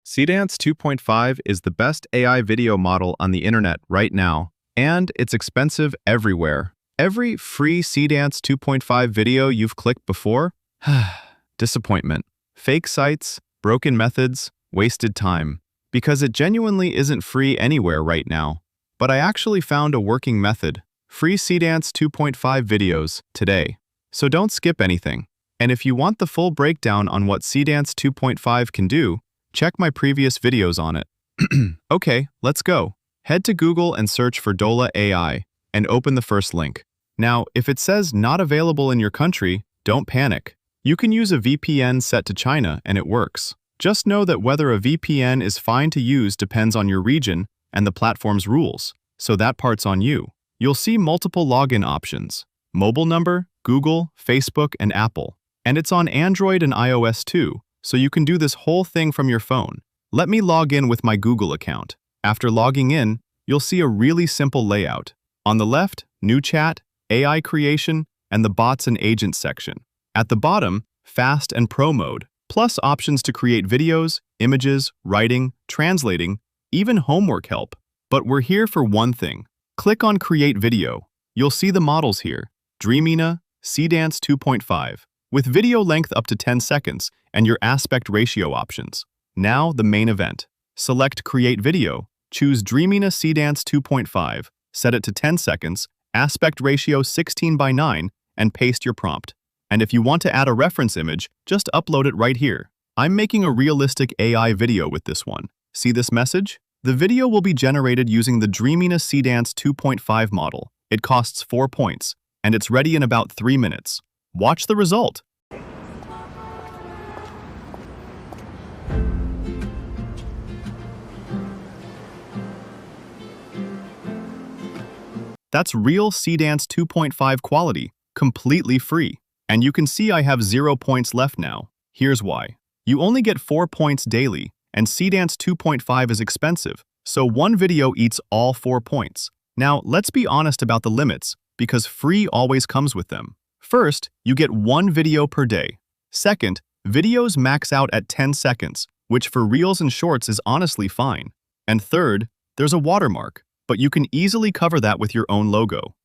Seedance 2.5 is the best AI video model on the internet right now, and it's expensive everywhere. Every free Seedance 2.5 video you've clicked before? Disappointment. Fake sites, broken methods, wasted time. Because it genuinely isn't free anywhere right now. But I actually found a working method. Free Seedance 2.5 videos today. So don't skip anything. And if you want the full breakdown on what Seedance 2.5 can do, check my previous videos on it. Okay, let's go. Head to Google and search for Dola AI and open the first link. Now, if it says not available in your country, don't panic. You can use a VPN set to China and it works. Just know that whether a VPN is fine to use depends on your region and the platform's rules, so that part's on you. You'll see multiple login options: mobile number, Google, Facebook, and Apple. And it's on Android and iOS too, so you can do this whole thing from your phone. Let me log in with my Google account. After logging in, you'll see a really simple layout. On the left, New Chat, AI Creation, and the Bots and Agents section. At the bottom, Fast and Pro mode, plus options to create videos, images, writing, translating, even homework help. But we're here for one thing. Click on Create Video. You'll see the models here: Dreamina, Seedance 2.5, with video length up to 10 seconds and your aspect ratio options. Now the main event. Select Create Video, choose Dreamina Seedance 2.5, set it to 10 seconds, aspect ratio 16:9, and paste your prompt. And if you want to add a reference image, just upload it right here. I'm making a realistic AI video with this one. See this message? The video will be generated using the Dreamina Seedance 2.5 model. It costs 4 points, and it's ready in about 3 minutes. Watch the result. That's real Seedance 2.5 quality, completely free. And you can see I have 0 points left now. Here's why. You only get 4 points daily, and Seedance 2.5 is expensive, so one video eats all 4 points. Now, let's be honest about the limits, because free always comes with them. First, you get 1 video per day. Second, videos max out at 10 seconds, which for Reels and Shorts is honestly fine. And third, there's a watermark, but you can easily cover that with your own logo.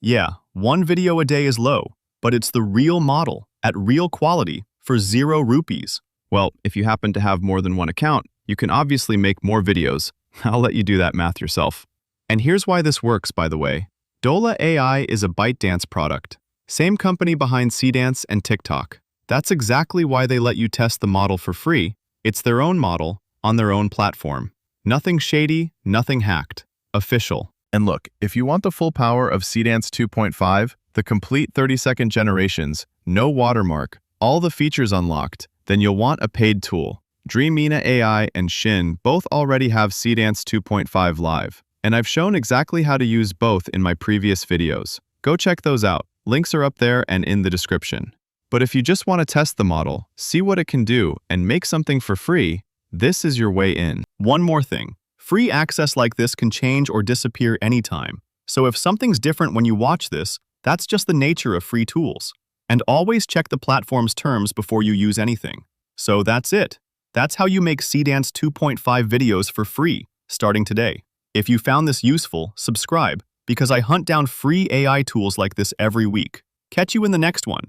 Yeah, 1 video a day is low, but it's the real model, at real quality, for 0 rupees. Well, if you happen to have more than one account, you can obviously make more videos. I'll let you do that math yourself. And here's why this works, by the way. Dola AI is a ByteDance product. Same company behind Seedance and TikTok. That's exactly why they let you test the model for free. It's their own model, on their own platform. Nothing shady, nothing hacked. Official. And look, if you want the full power of Seedance 2.5, the complete 30-second generations, no watermark, all the features unlocked, then you'll want a paid tool. Dreamina AI and Shin both already have Seedance 2.5 live, and I've shown exactly how to use both in my previous videos. Go check those out. Links are up there and in the description. But if you just want to test the model, see what it can do, and make something for free, this is your way in. One more thing. Free access like this can change or disappear anytime. So if something's different when you watch this, that's just the nature of free tools. And always check the platform's terms before you use anything. So that's it. That's how you make Seedance 2.5 videos for free, starting today. If you found this useful, subscribe, because I hunt down free AI tools like this every week. Catch you in the next one.